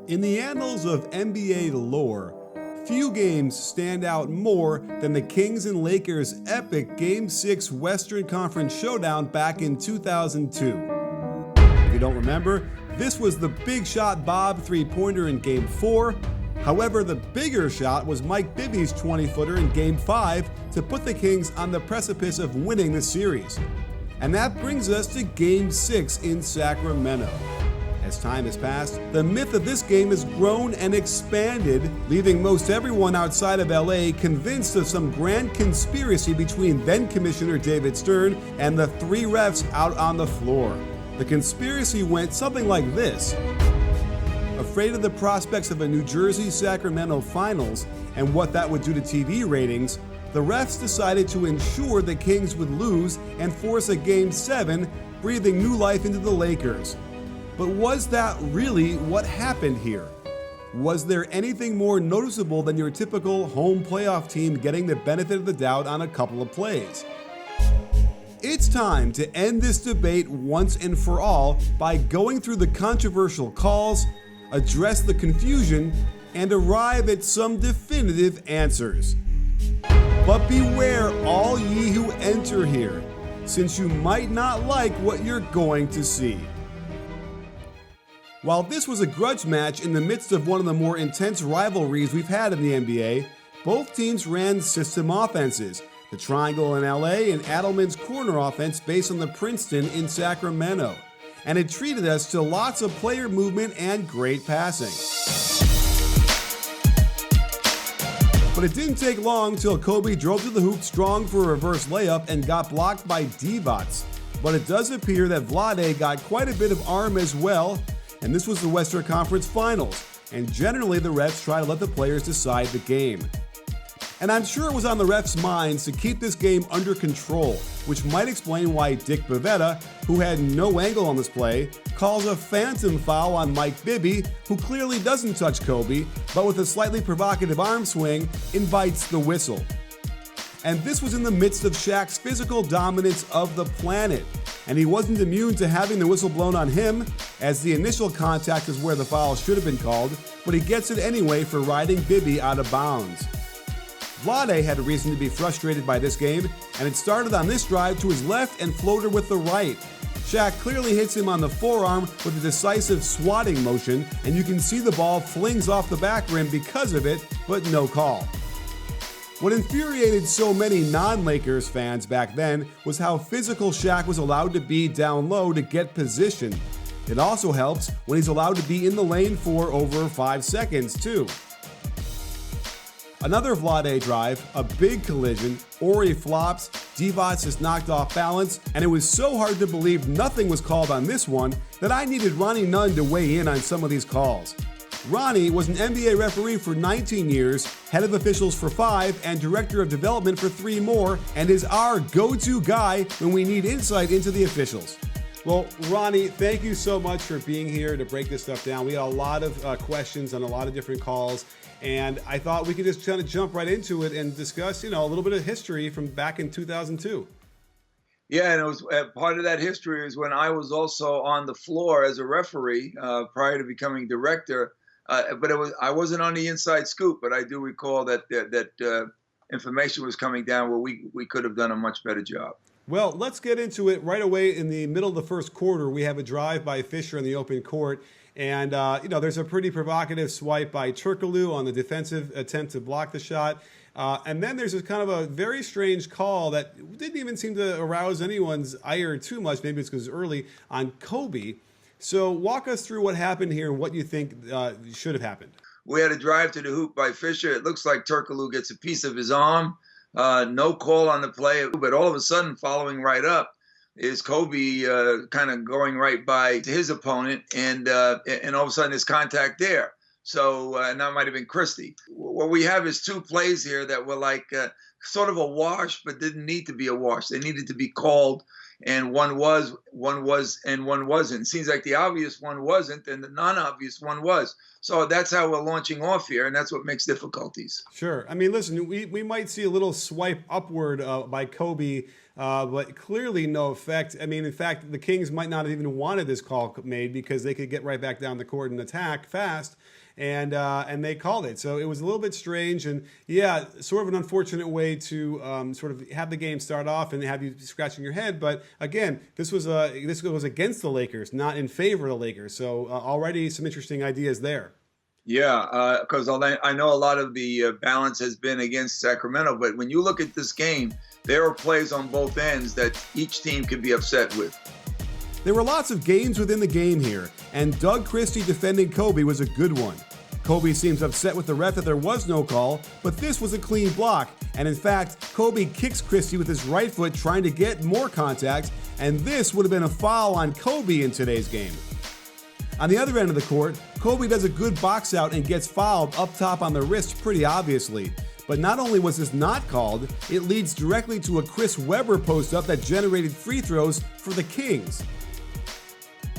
In the annals of NBA lore, few games stand out more than the Kings and Lakers' epic Game 6 Western Conference showdown back in 2002. If you don't remember, this was the big shot Bob three-pointer in Game 4. However, the bigger shot was Mike Bibby's 20-footer in Game 5 to put the Kings on the precipice of winning the series. And that brings us to Game 6 in Sacramento. As time has passed, the myth of this game has grown and expanded, leaving most everyone outside of LA convinced of some grand conspiracy between then-Commissioner David Stern and the three refs out on the floor. The conspiracy went something like this. Afraid of the prospects of a New Jersey-Sacramento finals and what that would do to TV ratings, the refs decided to ensure the Kings would lose and force a Game 7, breathing new life into the Lakers. But was that really what happened here? Was there anything more noticeable than your typical home playoff team getting the benefit of the doubt on a couple of plays? It's time to end this debate once and for all by going through the controversial calls, address the confusion, and arrive at some definitive answers. But beware all ye who enter here, since you might not like what you're going to see. While this was a grudge match in the midst of one of the more intense rivalries we've had in the NBA, both teams ran system offenses, the triangle in LA and Adelman's corner offense based on the Princeton in Sacramento, and it treated us to lots of player movement and great passing. But it didn't take long till Kobe drove to the hoop strong for a reverse layup and got blocked by Divac. But it does appear that Vlade got quite a bit of arm as well, and this was the Western Conference Finals, and generally the refs try to let the players decide the game. And I'm sure it was on the refs' minds to keep this game under control, which might explain why Dick Bavetta, who had no angle on this play, calls a phantom foul on Mike Bibby, who clearly doesn't touch Kobe, but with a slightly provocative arm swing, invites the whistle. And this was in the midst of Shaq's physical dominance of the planet, and he wasn't immune to having the whistle blown on him, as the initial contact is where the foul should have been called, but he gets it anyway for riding Bibby out of bounds. Vlade had a reason to be frustrated by this game, and it started on this drive to his left and floater with the right. Shaq clearly hits him on the forearm with a decisive swatting motion, and you can see the ball flings off the back rim because of it, but no call. What infuriated so many non-Lakers fans back then was how physical Shaq was allowed to be down low to get position. It also helps when he's allowed to be in the lane for over 5 seconds too. Another Vlade drive, a big collision, Ori flops, Divac is knocked off balance, and it was so hard to believe nothing was called on this one that I needed Ronnie Nunn to weigh in on some of these calls. Ronnie was an NBA referee for 19 years, head of officials for 5, and director of development for 3 more, and is our go-to guy when we need insight into the officials. Well, Ronnie, thank you so much for being here to break this stuff down. We got a lot of questions on a lot of different calls, and I thought we could just kind of jump right into it and discuss, a little bit of history from back in 2002. Yeah, and it was part of that history is when I was also on the floor as a referee prior to becoming director. But I wasn't on the inside scoop, but I do recall that information was coming down where we could have done a much better job. Well, let's get into it right away. In the middle of the first quarter, we have a drive by Fisher in the open court. And, there's a pretty provocative swipe by Turkoglu on the defensive attempt to block the shot. And then there's kind of a very strange call that didn't even seem to arouse anyone's ire too much. Maybe it's because it's early on Kobe. So walk us through what happened here and what you think should have happened. We had a drive to the hoop by Fisher. It looks like Turkoglu gets a piece of his arm. No call on the play, but all of a sudden, following right up, is Kobe kind of going right by to his opponent, and all of a sudden there's contact there. So and that might have been Christie. What we have is 2 plays here that were like sort of a wash, but didn't need to be a wash. They needed to be called. And one was one was and one wasn't. It seems like the obvious one wasn't, and the non-obvious one was. So that's how we're launching off here, and that's what makes difficulties. Sure. I mean, listen, we might see a little swipe upward by Kobe, but clearly no effect. I mean, in fact, the Kings might not have even wanted this call made because they could get right back down the court and attack fast. And they called it. So it was a little bit strange, and yeah, sort of an unfortunate way to sort of have the game start off and have you scratching your head. But again, this was against the Lakers, not in favor of the Lakers. So already some interesting ideas there. Yeah, because I know a lot of the balance has been against Sacramento, but when you look at this game, there are plays on both ends that each team could be upset with. There were lots of games within the game here, and Doug Christie defending Kobe was a good one. Kobe seems upset with the ref that there was no call, but this was a clean block, and in fact, Kobe kicks Christie with his right foot trying to get more contact, and this would have been a foul on Kobe in today's game. On the other end of the court, Kobe does a good box out and gets fouled up top on the wrist pretty obviously. But not only was this not called, it leads directly to a Chris Webber post-up that generated free throws for the Kings.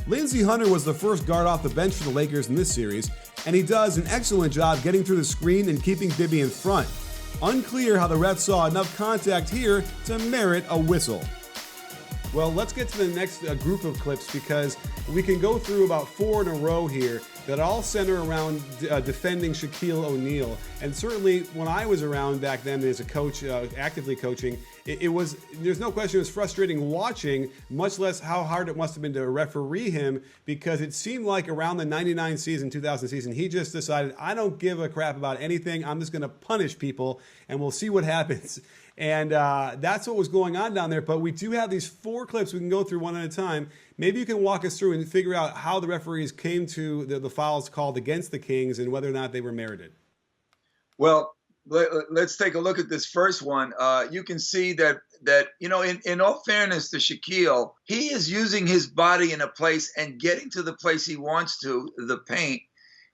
Lindsey Hunter was the first guard off the bench for the Lakers in this series, and he does an excellent job getting through the screen and keeping Bibby in front. Unclear how the ref saw enough contact here to merit a whistle. Well, let's get to the next group of clips because we can go through about 4 in a row here that all center around defending Shaquille O'Neal. And certainly when I was around back then as a coach, actively coaching, there's no question it was frustrating watching, much less how hard it must have been to referee him, because it seemed like around the 99 season, 2000 season, he just decided, I don't give a crap about anything. I'm just going to punish people and we'll see what happens. And that's what was going on down there. But we do have these 4 clips we can go through one at a time. Maybe you can walk us through and figure out how the referees came to the fouls called against the Kings and whether or not they were merited. Well, let's take a look at this first one. You can see that in all fairness to Shaquille, he is using his body in a place and getting to the place he wants to, the paint.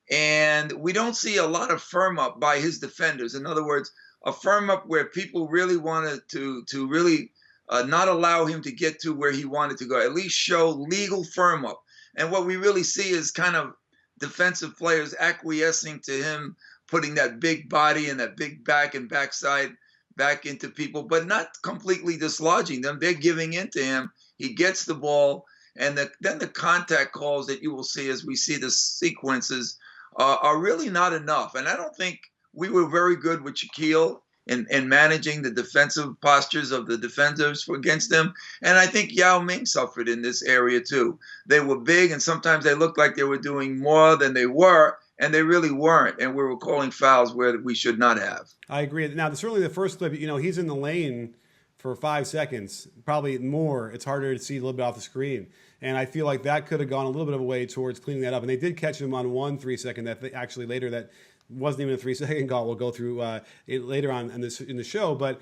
And we don't see a lot of firm up by his defenders. In other words, a firm up where people really wanted to really not allow him to get to where he wanted to go, at least show legal firm up. And what we really see is kind of defensive players acquiescing to him putting that big body and that big back and backside back into people, but not completely dislodging them. They're giving in to him. He gets the ball, and then the contact calls that you will see as we see the sequences are really not enough. And I don't think we were very good with Shaquille in managing the defensive postures of the defenders against them. And I think Yao Ming suffered in this area too. They were big, and sometimes they looked like they were doing more than they were, and they really weren't. And we were calling fouls where we should not have. I agree. Now, certainly the first clip, he's in the lane for 5 seconds, probably more. It's harder to see a little bit off the screen. And I feel like that could have gone a little bit of a way towards cleaning that up. And they did catch him on 1 3-second that actually later that wasn't even a 3-second call. We'll go through it later on in the show. But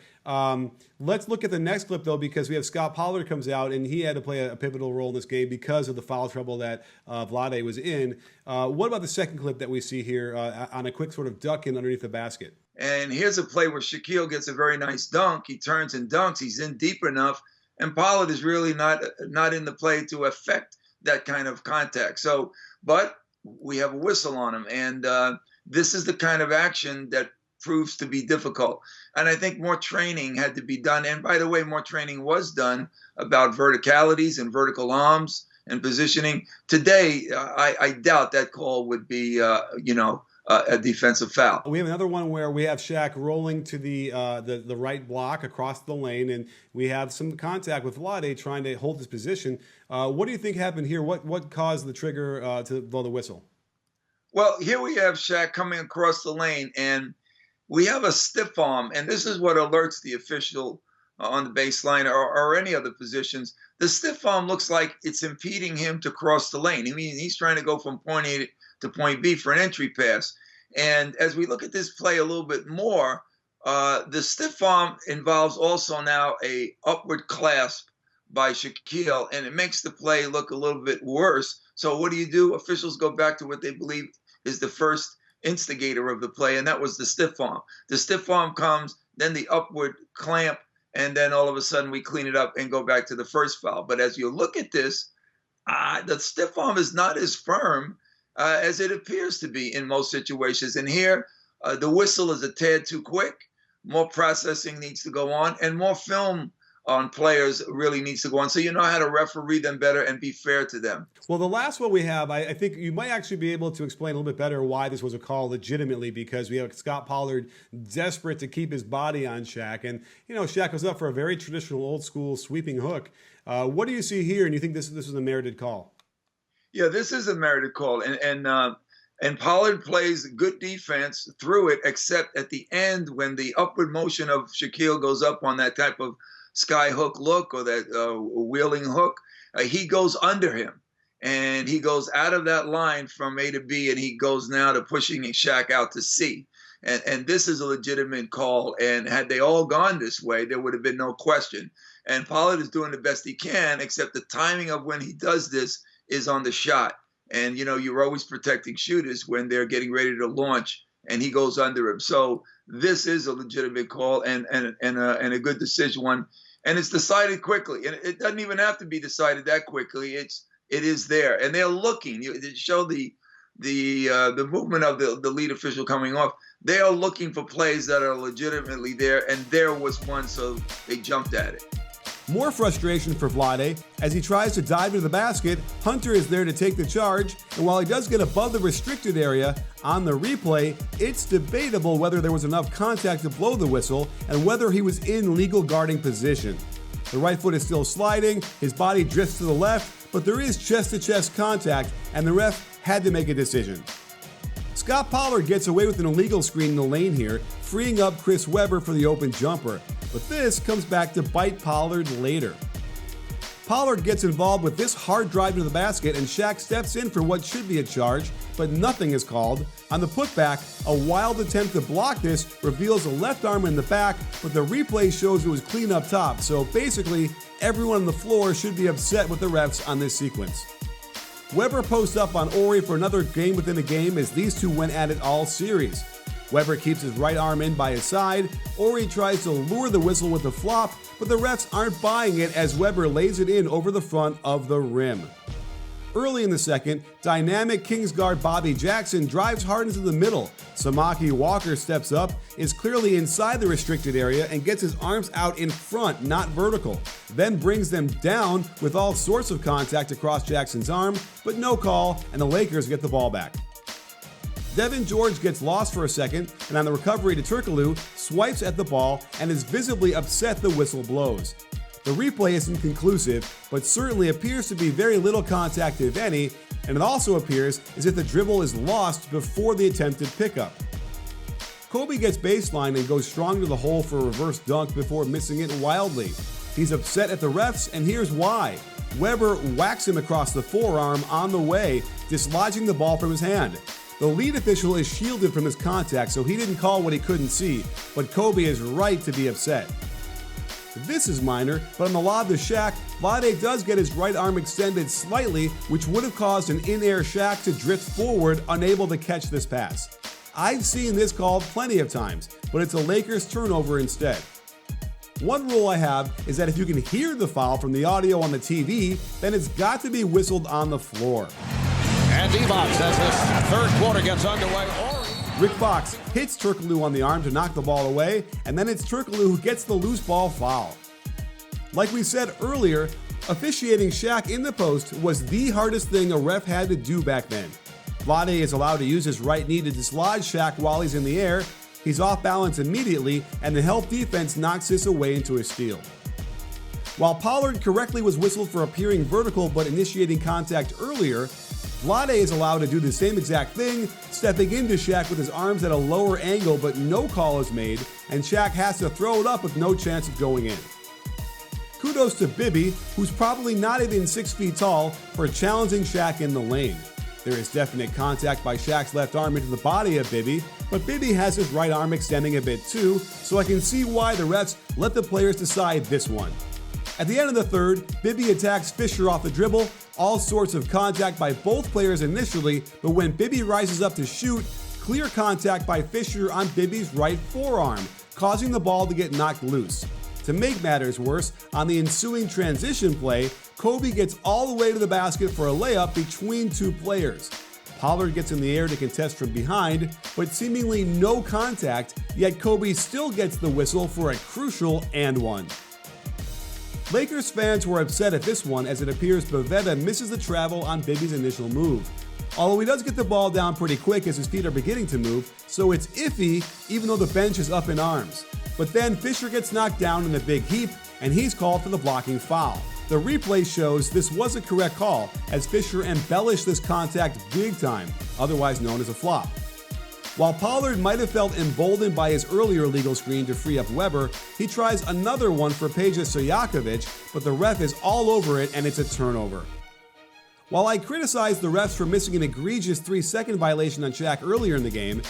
let's look at the next clip, though, because we have Scott Pollard comes out, and he had to play a pivotal role in this game because of the foul trouble that Vlade was in. What about the second clip that we see here on a quick sort of duck in underneath the basket? And here's a play where Shaquille gets a very nice dunk. He turns and dunks. He's in deep enough, and Pollard is really not in the play to affect that kind of contact. So, but we have a whistle on him, and this is the kind of action that proves to be difficult. And I think more training had to be done. And by the way, more training was done about verticalities and vertical arms and positioning. Today, I doubt that call would be, a defensive foul. We have another one where we have Shaq rolling to the right block across the lane, and we have some contact with Vlade trying to hold his position. What do you think happened here? What caused the trigger to blow the whistle? Well, here we have Shaq coming across the lane, and we have a stiff arm, and this is what alerts the official on the baseline or any other positions. The stiff arm looks like it's impeding him to cross the lane. I mean, he's trying to go from point A to point B for an entry pass. And as we look at this play a little bit more, the stiff arm involves also now a upward clasp by Shaquille, and it makes the play look a little bit worse. So what do? Officials go back to what they believe is the first instigator of the play, and that was the stiff arm. The stiff arm comes, then the upward clamp, and then all of a sudden we clean it up and go back to the first foul. But as you look at this, the stiff arm is not as firm as it appears to be in most situations. And here, the whistle is a tad too quick. More processing needs to go on, and more film on players really needs to go on, so you know how to referee them better and be fair to them. Well, the last one we have, I think you might actually be able to explain a little bit better why this was a call legitimately, because we have Scott Pollard desperate to keep his body on Shaq. And, you know, Shaq was up for a very traditional old school sweeping hook. What do you see here, and you think this is a merited call? Yeah, this is a merited call. And Pollard plays good defense through it, except at the end when the upward motion of Shaquille goes up on that type of sky hook look or that wheeling hook, he goes under him. And he goes out of that line from A to B, and he goes now to pushing Shaq out to C. And this is a legitimate call. And had they all gone this way, there would have been no question. And Pollard is doing the best he can, except the timing of when he does this is on the shot. And, you know, you're always protecting shooters when they're getting ready to launch, and he goes under him. So this is a legitimate call and a good decision one. And it's decided quickly. And it doesn't even have to be decided that quickly. It is there. And they're looking. They show the movement of the lead official coming off. They are looking for plays that are legitimately there, and there was one, so they jumped at it. More frustration for Vlade. As he tries to dive into the basket, Hunter is there to take the charge, and while he does get above the restricted area, on the replay, it's debatable whether there was enough contact to blow the whistle and whether he was in legal guarding position. The right foot is still sliding, his body drifts to the left, but there is chest-to-chest contact, and the ref had to make a decision. Scott Pollard gets away with an illegal screen in the lane here, freeing up Chris Webber for the open jumper. But this comes back to bite Pollard later. Pollard gets involved with this hard drive to the basket, and Shaq steps in for what should be a charge, but nothing is called. On the putback, a wild attempt to block this reveals a left arm in the back, but the replay shows it was clean up top, so basically, everyone on the floor should be upset with the refs on this sequence. Webber posts up on Horry for another game within a game as these two went at it all series. Webber keeps his right arm in by his side. Horry tries to lure the whistle with a flop, but the refs aren't buying it as Webber lays it in over the front of the rim. Early in the second, dynamic Kings guard Bobby Jackson drives hard into the middle. Samaki Walker steps up, is clearly inside the restricted area, and gets his arms out in front, not vertical. Then brings them down with all sorts of contact across Jackson's arm, but no call, and the Lakers get the ball back. Devin George gets lost for a second, and on the recovery to Turkoglu, swipes at the ball and is visibly upset the whistle blows. The replay isn't conclusive, but certainly appears to be very little contact, if any, and it also appears as if the dribble is lost before the attempted pickup. Kobe gets baseline and goes strong to the hole for a reverse dunk before missing it wildly. He's upset at the refs, and here's why. Webber whacks him across the forearm on the way, dislodging the ball from his hand. The lead official is shielded from his contact, so he didn't call what he couldn't see, but Kobe is right to be upset. This is minor, but on the lob to Shaq, Vlade does get his right arm extended slightly, which would have caused an in-air Shaq to drift forward, unable to catch this pass. I've seen this called plenty of times, but it's a Lakers turnover instead. One rule I have is that if you can hear the foul from the audio on the TV, then it's got to be whistled on the floor. And D-Box as this third quarter gets underway. Rick Fox hits Turkoglu on the arm to knock the ball away, and then it's Turkoglu who gets the loose ball foul. Like we said earlier, officiating Shaq in the post was the hardest thing a ref had to do back then. Vlade is allowed to use his right knee to dislodge Shaq while he's in the air. He's off balance immediately, and the help defense knocks this away into a steal. While Pollard correctly was whistled for appearing vertical but initiating contact earlier, Vlade is allowed to do the same exact thing, stepping into Shaq with his arms at a lower angle, but no call is made, and Shaq has to throw it up with no chance of going in. Kudos to Bibby, who's probably not even 6 feet tall, for challenging Shaq in the lane. There is definite contact by Shaq's left arm into the body of Bibby, but Bibby has his right arm extending a bit too, so I can see why the refs let the players decide this one. At the end of the third, Bibby attacks Fisher off the dribble, all sorts of contact by both players initially, but when Bibby rises up to shoot, clear contact by Fisher on Bibby's right forearm, causing the ball to get knocked loose. To make matters worse, on the ensuing transition play, Kobe gets all the way to the basket for a layup between two players. Pollard gets in the air to contest from behind, but seemingly no contact, yet Kobe still gets the whistle for a crucial and one. Lakers fans were upset at this one as it appears Bavetta misses the travel on Bibby's initial move. Although he does get the ball down pretty quick as his feet are beginning to move, so it's iffy even though the bench is up in arms. But then Fisher gets knocked down in a big heap and he's called for the blocking foul. The replay shows this was a correct call as Fisher embellished this contact big time, otherwise known as a flop. While Pollard might have felt emboldened by his earlier legal screen to free up Weber, he tries another one for Peja Stojakovic, but the ref is all over it and it's a turnover. While I criticized the refs for missing an egregious 3-second violation on Shaq earlier in the game,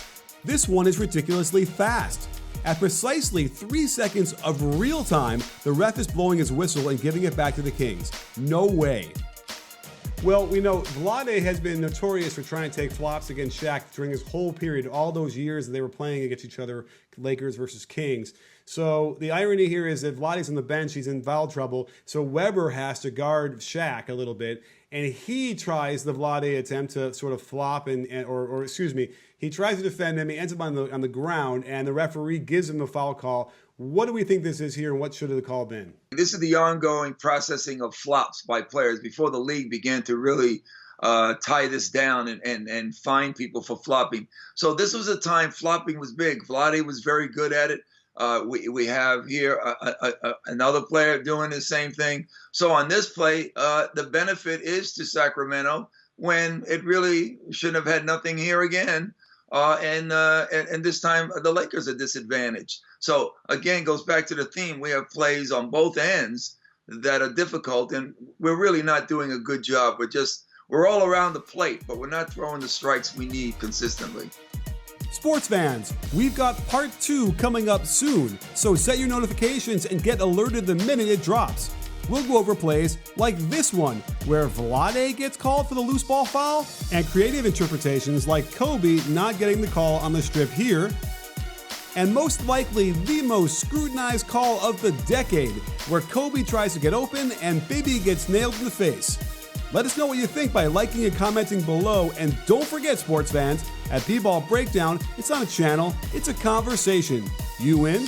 this one is ridiculously fast. At precisely 3 seconds of real time, the ref is blowing his whistle and giving it back to the Kings. No way. Well, we know Vlade has been notorious for trying to take flops against Shaq during his whole period, all those years that they were playing against each other, Lakers versus Kings. So the irony here is that Vlade's on the bench, he's in foul trouble, so Weber has to guard Shaq a little bit, and he tries the Vlade attempt to sort of flop he tries to defend him, he ends up on the ground, and the referee gives him a foul call. What do we think this is here, and what should the call been? This is the ongoing processing of flops by players before the league began to really tie this down and fine people for flopping. So this was a time flopping was big. Vlade was very good at it. We have here another player doing the same thing. So on this play, the benefit is to Sacramento when it really should have had nothing here again. And this time the Lakers are disadvantaged. So again, goes back to the theme. We have plays on both ends that are difficult, and we're really not doing a good job. We're all around the plate, but we're not throwing the strikes we need consistently. Sports fans, we've got part 2 coming up soon, so set your notifications and get alerted the minute it drops. We'll go over plays like this one, where Vlade gets called for the loose ball foul, and creative interpretations like Kobe not getting the call on the strip here, and most likely the most scrutinized call of the decade, where Kobe tries to get open and Bibby gets nailed in the face. Let us know what you think by liking and commenting below, and don't forget, sports fans, at B-Ball Breakdown, it's not a channel, it's a conversation. You win?